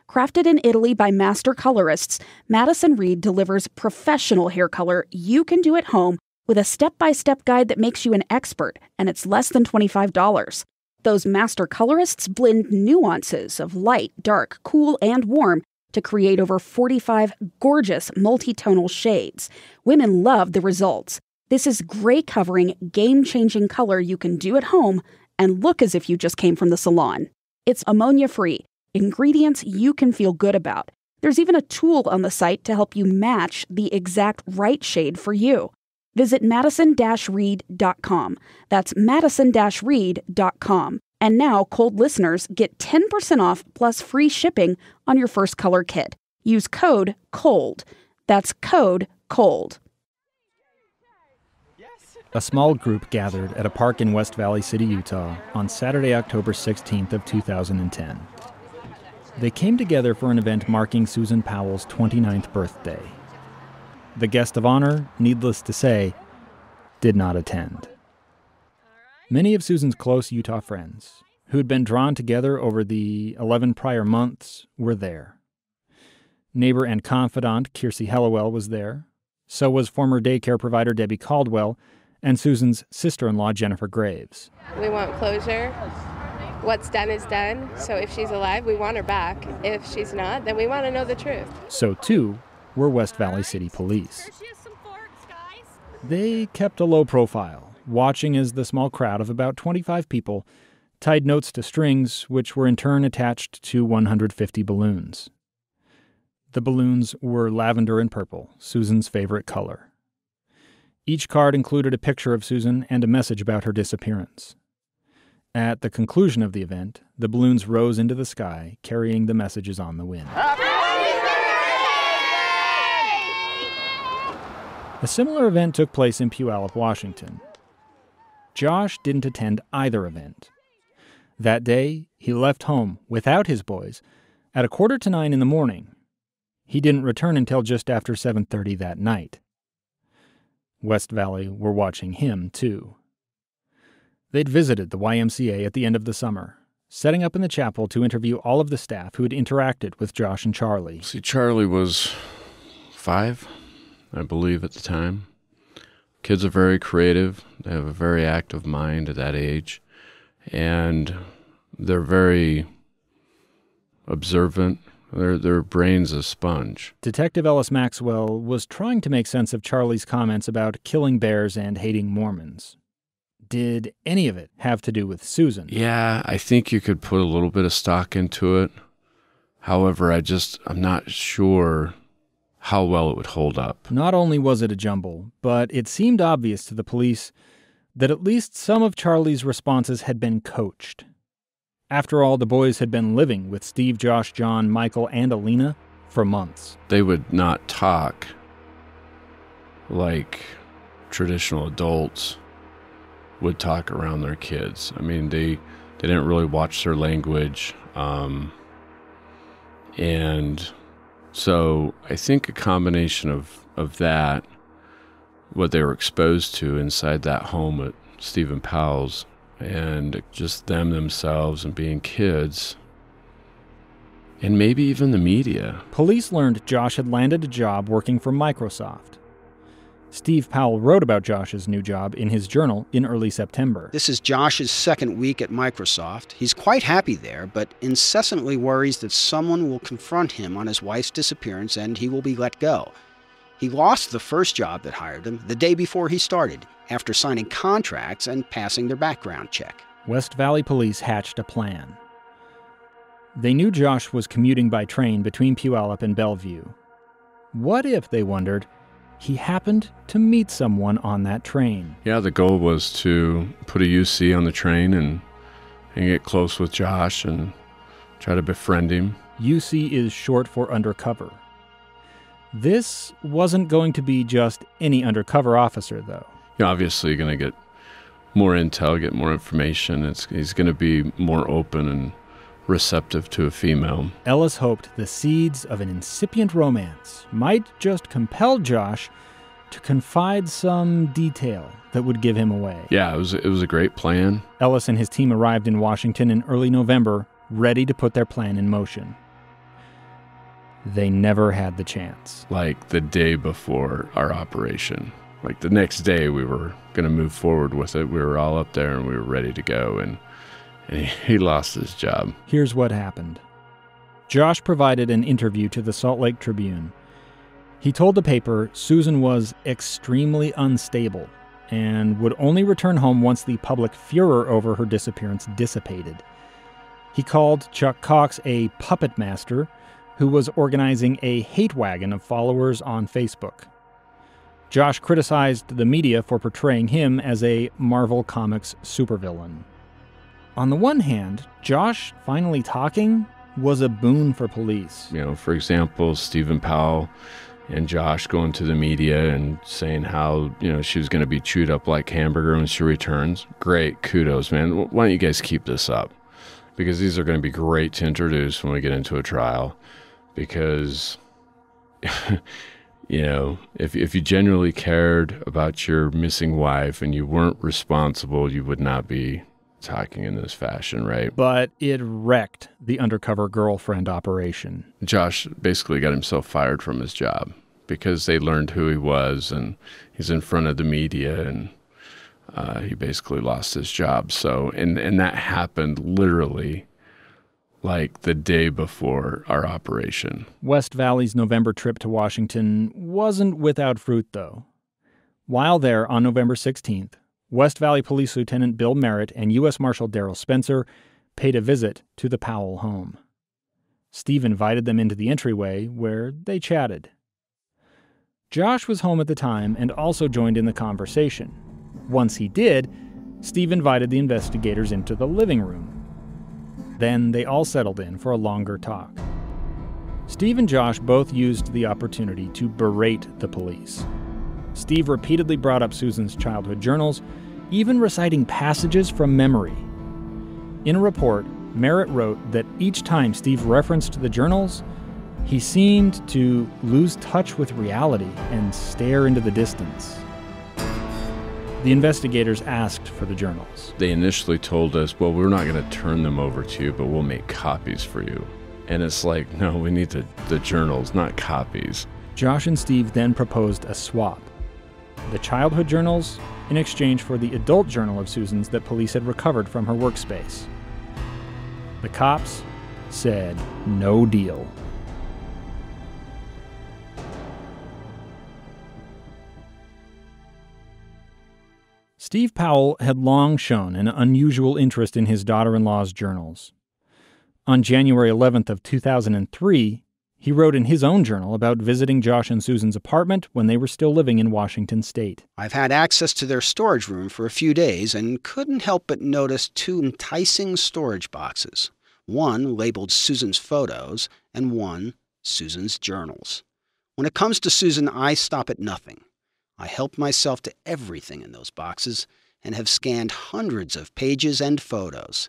[SPEAKER 15] Crafted in Italy by master colorists, Madison Reed delivers professional hair color you can do at home with a step-by-step guide that makes you an expert, and it's less than $25. Those master colorists blend nuances of light, dark, cool, and warm to create over 45 gorgeous multi-tonal shades. Women love the results. This is gray-covering, game-changing color you can do at home and look as if you just came from the salon. It's ammonia-free, ingredients you can feel good about. There's even a tool on the site to help you match the exact right shade for you. Visit madison-reed.com. That's madison-reed.com. And now, Cold listeners get 10% off plus free shipping on your first color kit. Use code COLD. That's code COLD.
[SPEAKER 1] A small group gathered at a park in West Valley City, Utah on Saturday, October 16th of 2010. They came together for an event marking Susan Powell's 29th birthday. The guest of honor, needless to say, did not attend. Many of Susan's close Utah friends, who had been drawn together over the 11 prior months, were there. Neighbor and confidant Kiersey Hallowell was there. So was former daycare provider Debbie Caldwell and Susan's sister-in-law Jennifer Graves.
[SPEAKER 16] We want closure. What's done is done. So if she's alive, we want her back. If she's not, then we want to know the truth.
[SPEAKER 1] So too were West Valley City Police. They kept a low profile, watching as the small crowd of about 25 people tied notes to strings, which were in turn attached to 150 balloons. The balloons were lavender and purple, Susan's favorite color. Each card included a picture of Susan and a message about her disappearance. At the conclusion of the event, the balloons rose into the sky, carrying the messages on the wind. A similar event took place in Puyallup, Washington. Josh didn't attend either event. That day, he left home without his boys at 8:45 in the morning. He didn't return until just after 7:30 that night. West Valley were watching him, too. They'd visited the YMCA at the end of the summer, setting up in the chapel to interview all of the staff who had interacted with Josh and Charlie.
[SPEAKER 7] See, Charlie was 5, I believe, at the time. Kids are very creative. They have a very active mind at that age. And they're very observant. Their brain's a sponge.
[SPEAKER 1] Detective Ellis Maxwell was trying to make sense of Charlie's comments about killing bears and hating Mormons. Did any of it have to do with Susan?
[SPEAKER 7] Yeah, I think you could put a little bit of stock into it. However, I'm not sure how well it would hold up.
[SPEAKER 1] Not only was it a jumble, but it seemed obvious to the police that at least some of Charlie's responses had been coached. After all, the boys had been living with Steve, Josh, John, Michael, and Alina for months.
[SPEAKER 7] They would not talk like traditional adults. would talk around their kids. I mean, they didn't really watch their language. And so I think a combination of that, what they were exposed to inside that home at Stephen Powell's, and just them themselves and being kids, and maybe even the media.
[SPEAKER 1] Police learned Josh had landed a job working for Microsoft. Steve Powell wrote about Josh's new job in his journal in early September.
[SPEAKER 4] This is Josh's second week at Microsoft. He's quite happy there, but incessantly worries that someone will confront him on his wife's disappearance and he will be let go. He lost the first job that hired him the day before he started, after signing contracts and passing their background check.
[SPEAKER 1] West Valley Police hatched a plan. They knew Josh was commuting by train between Puyallup and Bellevue. What if, they wondered, he happened to meet someone on that train?
[SPEAKER 7] Yeah, the goal was to put a UC on the train and get close with Josh and try to befriend him.
[SPEAKER 1] UC is short for undercover. This wasn't going to be just any undercover officer, though.
[SPEAKER 7] You're obviously going to get more intel, get more information. He's going to be more open and receptive to a female.
[SPEAKER 1] Ellis hoped the seeds of an incipient romance might just compel Josh to confide some detail that would give him away.
[SPEAKER 7] Yeah, it was a great plan.
[SPEAKER 1] Ellis and his team arrived in Washington in early November, ready to put their plan in motion. They never had the chance.
[SPEAKER 7] Like the day before our operation. Like the next day we were going to move forward with it. We were all up there and we were ready to go, and he lost his job.
[SPEAKER 1] Here's what happened. Josh provided an interview to the Salt Lake Tribune. He told the paper Susan was extremely unstable and would only return home once the public furor over her disappearance dissipated. He called Chuck Cox a puppet master who was organizing a hate wagon of followers on Facebook. Josh criticized the media for portraying him as a Marvel Comics supervillain. On the one hand, Josh finally talking was a boon for police.
[SPEAKER 7] You know, for example, Stephen Powell and Josh going to the media and saying how, she was going to be chewed up like hamburger when she returns. Great, kudos, man. Why don't you guys keep this up? Because these are going to be great to introduce when we get into a trial. Because, if you genuinely cared about your missing wife and you weren't responsible, you would not be talking in this fashion, right?
[SPEAKER 1] But it wrecked the undercover girlfriend operation.
[SPEAKER 7] Josh basically got himself fired from his job because they learned who he was, and he's in front of the media, and he basically lost his job. So, and that happened literally like the day before our operation.
[SPEAKER 1] West Valley's November trip to Washington wasn't without fruit, though. While there on November 16th, West Valley Police Lieutenant Bill Merritt and U.S. Marshal Darrell Spencer paid a visit to the Powell home. Steve invited them into the entryway, where they chatted. Josh was home at the time and also joined in the conversation. Once he did, Steve invited the investigators into the living room. Then they all settled in for a longer talk. Steve and Josh both used the opportunity to berate the police. Steve repeatedly brought up Susan's childhood journals, even reciting passages from memory. In a report, Merritt wrote that each time Steve referenced the journals, he seemed to lose touch with reality and stare into the distance. The investigators asked for the journals.
[SPEAKER 7] They initially told us, well, we're not going to turn them over to you, but we'll make copies for you. And it's like, no, we need the journals, not copies.
[SPEAKER 1] Josh and Steve then proposed a swap. The childhood journals in exchange for the adult journal of Susan's that police had recovered from her workspace. The cops said no deal. Steve Powell had long shown an unusual interest in his daughter-in-law's journals. On January 11th of 2003, he wrote in his own journal about visiting Josh and Susan's apartment when they were still living in Washington State.
[SPEAKER 4] I've had access to their storage room for a few days and couldn't help but notice two enticing storage boxes. One labeled Susan's photos and one Susan's journals. When it comes to Susan, I stop at nothing. I help myself to everything in those boxes, and have scanned hundreds of pages and photos.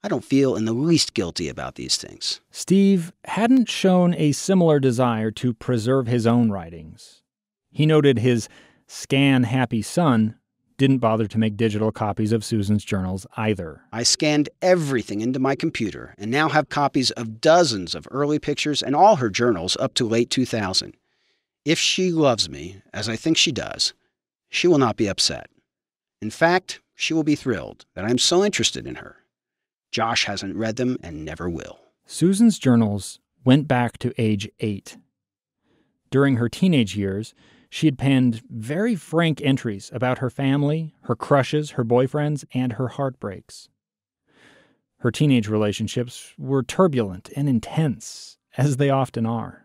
[SPEAKER 4] I don't feel in the least guilty about these things.
[SPEAKER 1] Steve hadn't shown a similar desire to preserve his own writings. He noted his scan-happy son didn't bother to make digital copies of Susan's journals either.
[SPEAKER 4] I scanned everything into my computer and now have copies of dozens of early pictures and all her journals up to late 2000. If she loves me, as I think she does, she will not be upset. In fact, she will be thrilled that I'm so interested in her. Josh hasn't read them and never will.
[SPEAKER 1] Susan's journals went back to age 8. During her teenage years, she had penned very frank entries about her family, her crushes, her boyfriends, and her heartbreaks. Her teenage relationships were turbulent and intense, as they often are.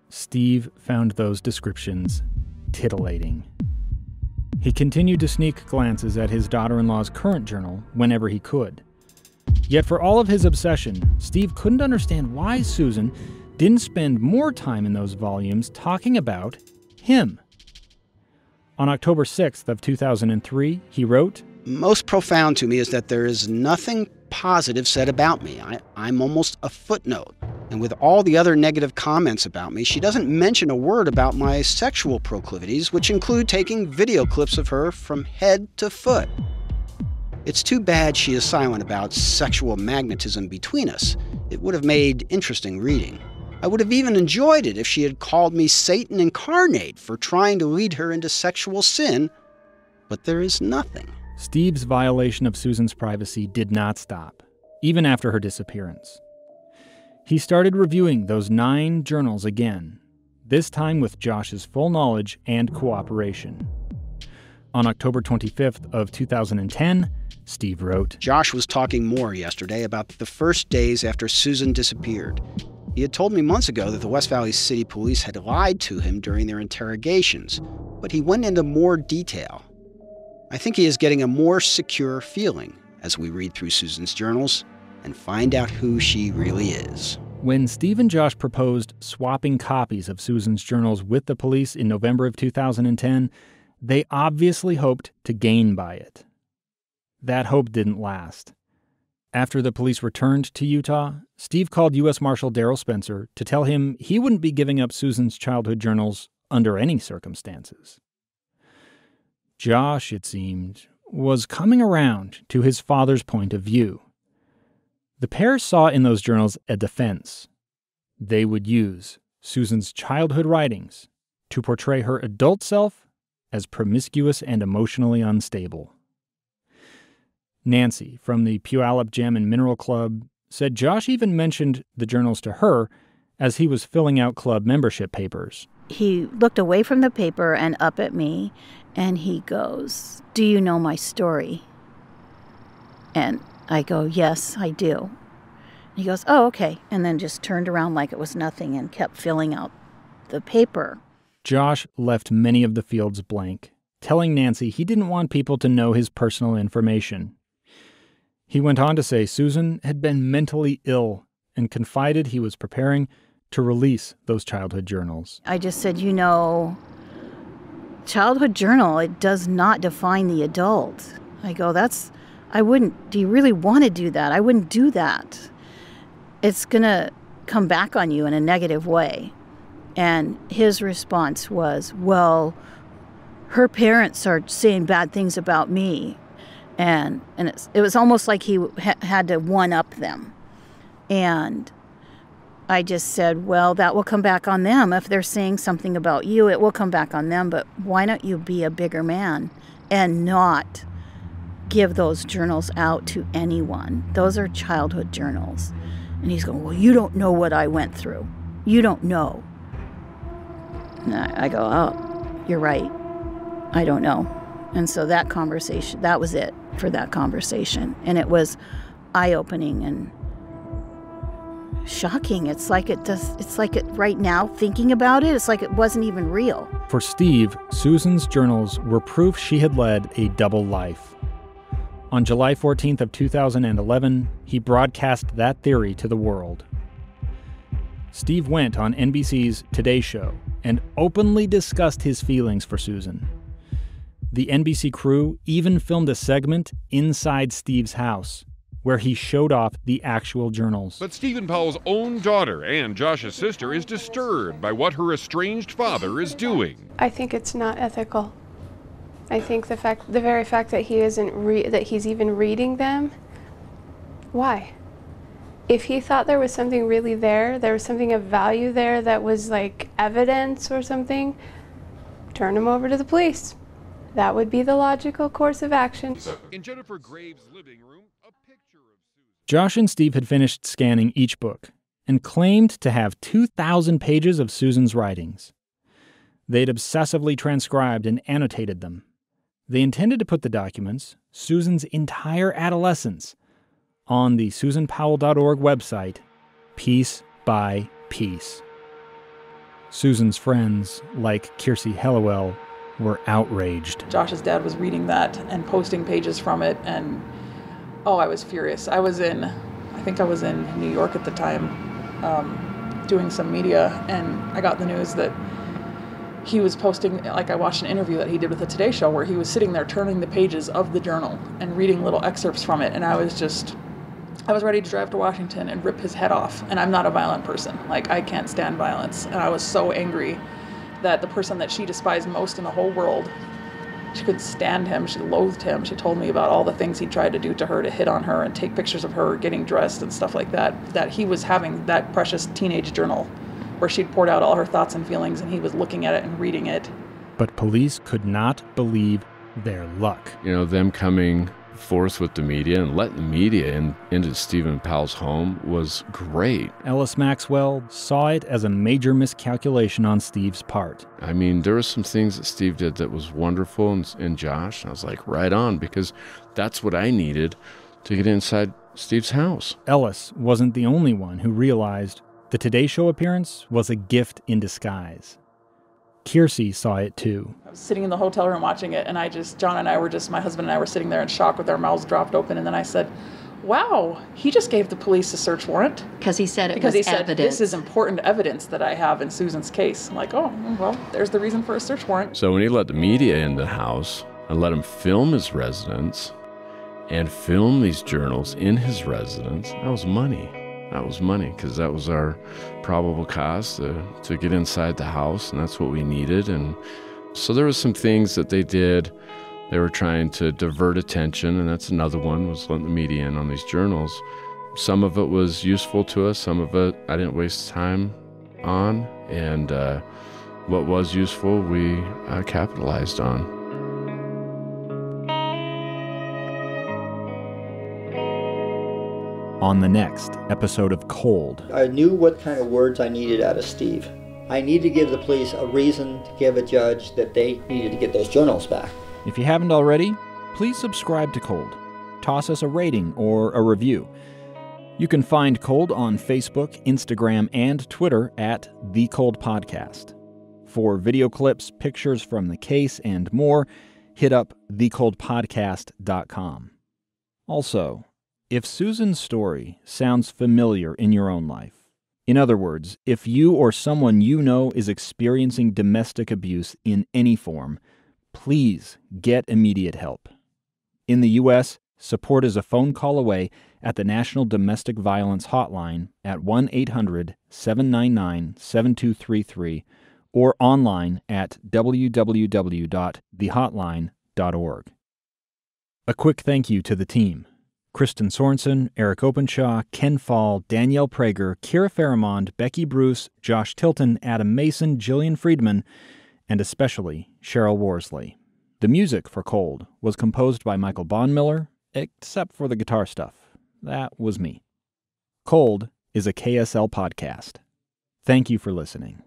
[SPEAKER 1] Steve found those descriptions titillating. He continued to sneak glances at his daughter-in-law's current journal whenever he could. Yet for all of his obsession, Steve couldn't understand why Susan didn't spend more time in those volumes talking about him. On October 6th of 2003, he wrote,
[SPEAKER 4] "Most profound to me is that there is nothing positive said about me. I'm almost a footnote. And with all the other negative comments about me, she doesn't mention a word about my sexual proclivities, which include taking video clips of her from head to foot. It's too bad she is silent about sexual magnetism between us. It would have made interesting reading. I would have even enjoyed it if she had called me Satan incarnate for trying to lead her into sexual sin, but there is nothing."
[SPEAKER 1] Steve's violation of Susan's privacy did not stop, even after her disappearance. He started reviewing those 9 journals again, this time with Josh's full knowledge and cooperation. On October 25th of 2010, Steve wrote,
[SPEAKER 4] "Josh was talking more yesterday about the first days after Susan disappeared. He had told me months ago that the West Valley City Police had lied to him during their interrogations, but he went into more detail. I think he is getting a more secure feeling as we read through Susan's journals and find out who she really is."
[SPEAKER 1] When Steve and Josh proposed swapping copies of Susan's journals with the police in November of 2010, they obviously hoped to gain by it. That hope didn't last. After the police returned to Utah, Steve called U.S. Marshal Darrell Spencer to tell him he wouldn't be giving up Susan's childhood journals under any circumstances. Josh, it seemed, was coming around to his father's point of view. The pair saw in those journals a defense. They would use Susan's childhood writings to portray her adult self as promiscuous and emotionally unstable. Nancy, from the Puyallup Gem and Mineral Club, said Josh even mentioned the journals to her as he was filling out club membership papers.
[SPEAKER 12] He looked away from the paper and up at me, and he goes, "Do you know my story?" And I go, "Yes, I do." He goes, "Oh, okay," and then just turned around like it was nothing and kept filling out the paper.
[SPEAKER 1] Josh left many of the fields blank, telling Nancy he didn't want people to know his personal information. He went on to say Susan had been mentally ill and confided he was preparing to release those childhood journals.
[SPEAKER 12] I just said, childhood journal, it does not define the adult. I go, do you really want to do that? I wouldn't do that. It's going to come back on you in a negative way. And his response was, well, her parents are saying bad things about me. And it was almost like he had to one-up them. And I just said, well, that will come back on them. If they're saying something about you, it will come back on them. But why don't you be a bigger man and not give those journals out to anyone? Those are childhood journals. And he's going, well, you don't know what I went through. You don't know. And I go, oh, you're right. I don't know. And so that conversation, that was it for that conversation. And it was eye-opening and shocking. It's like it right now, thinking about it, it's like it wasn't even real.
[SPEAKER 1] For Steve, Susan's journals were proof she had led a double life. On July 14th of 2011, he broadcast that theory to the world. Steve went on NBC's Today Show and openly discussed his feelings for Susan. The NBC crew even filmed a segment inside Steve's house, where he showed off the actual journals.
[SPEAKER 17] But Stephen Powell's own daughter and Josh's sister is disturbed by what her estranged father is doing.
[SPEAKER 16] I think it's not ethical. I think the very fact that he's even reading them. Why? If he thought there was something really there was something of value there that was like evidence or something, turn him over to the police. That would be the logical course of action.
[SPEAKER 17] In Jennifer Graves' living room, a picture of Susan.
[SPEAKER 1] Josh and Steve had finished scanning each book and claimed to have 2,000 pages of Susan's writings. They'd obsessively transcribed and annotated them. They intended to put the documents, Susan's entire adolescence, on the susanpowell.org website, piece by piece. Susan's friends, like Kiersey Hellewell, were outraged.
[SPEAKER 6] Josh's dad was reading that and posting pages from it, and I was furious. I think I was in New York at the time, doing some media, and I got the news that he was posting, I watched an interview that he did with the Today Show where he was sitting there turning the pages of the journal and reading little excerpts from it, and I was ready to drive to Washington and rip his head off, and I'm not a violent person. I can't stand violence, and I was so angry that the person that she despised most in the whole world, she couldn't stand him, she loathed him. She told me about all the things he tried to do to her, to hit on her and take pictures of her getting dressed and stuff like that, that he was having that precious teenage journal where she'd poured out all her thoughts and feelings, and he was looking at it and reading it.
[SPEAKER 1] But police could not believe their luck.
[SPEAKER 7] Them coming forth with the media and letting the media into Stephen Powell's home was great.
[SPEAKER 1] Ellis Maxwell saw it as a major miscalculation on Steve's part.
[SPEAKER 7] There were some things that Steve did that was wonderful, and Josh, I was like, right on, because that's what I needed to get inside Steve's house.
[SPEAKER 1] Ellis wasn't the only one who realized the Today Show appearance was a gift in disguise. Kiersey saw it too.
[SPEAKER 6] I was sitting in the hotel room watching it, and my husband and I were sitting there in shock with our mouths dropped open, and then I said, wow, he just gave the police a search warrant.
[SPEAKER 9] Because he said
[SPEAKER 6] this is important evidence that I have in Susan's case. I'm like, oh, well, there's the reason for a search warrant.
[SPEAKER 7] So when he let the media in the house and let him film his residence and film these journals in his residence, that was money. That was money, because that was our probable cause to get inside the house, and that's what we needed. And so there was some things that they did. They were trying to divert attention, and that's another one, was letting the media in on these journals. Some of it was useful to us. Some of it I didn't waste time on. And what was useful, we capitalized on.
[SPEAKER 1] On the next episode of Cold.
[SPEAKER 10] I knew what kind of words I needed out of Steve. I needed to give the police a reason to give a judge that they needed to get those journals back.
[SPEAKER 1] If you haven't already, please subscribe to Cold. Toss us a rating or a review. You can find Cold on Facebook, Instagram, and Twitter at The Cold Podcast. For video clips, pictures from the case, and more, hit up thecoldpodcast.com. Also, if Susan's story sounds familiar in your own life, in other words, if you or someone you know is experiencing domestic abuse in any form, please get immediate help. In the U.S., support is a phone call away at the National Domestic Violence Hotline at 1-800-799-7233 or online at www.thehotline.org. A quick thank you to the team. Kristen Sorensen, Eric Openshaw, Ken Fall, Danielle Prager, Kira Faramond, Becky Bruce, Josh Tilton, Adam Mason, Jillian Friedman, and especially Cheryl Worsley. The music for Cold was composed by Michael Bonmiller, except for the guitar stuff. That was me. Cold is a KSL podcast. Thank you for listening.